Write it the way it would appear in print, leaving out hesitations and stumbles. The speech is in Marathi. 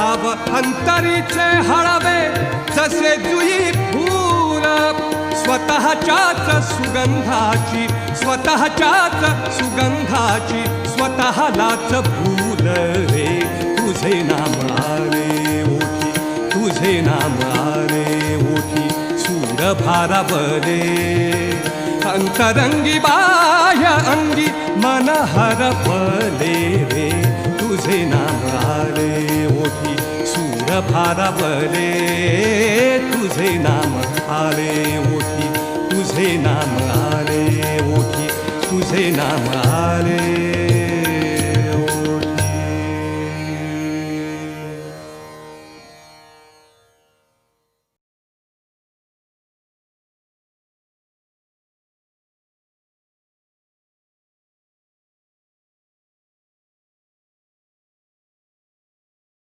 भाव अंतरीचे हळवे जसे जुई फूल स्वतःच्याच सुगंधाची स्वतःलाच भूल रे तुझे नाम आले ओठी तुझे नाम आले ओठी सूर भारावले अंतरंगी बाह्य अंगी मन हरपले रे तुझे नाम आले ओठी सूर भारावले तुझे नाम आले ओठी तुझे नाम आले ओठी तुझे नाम आले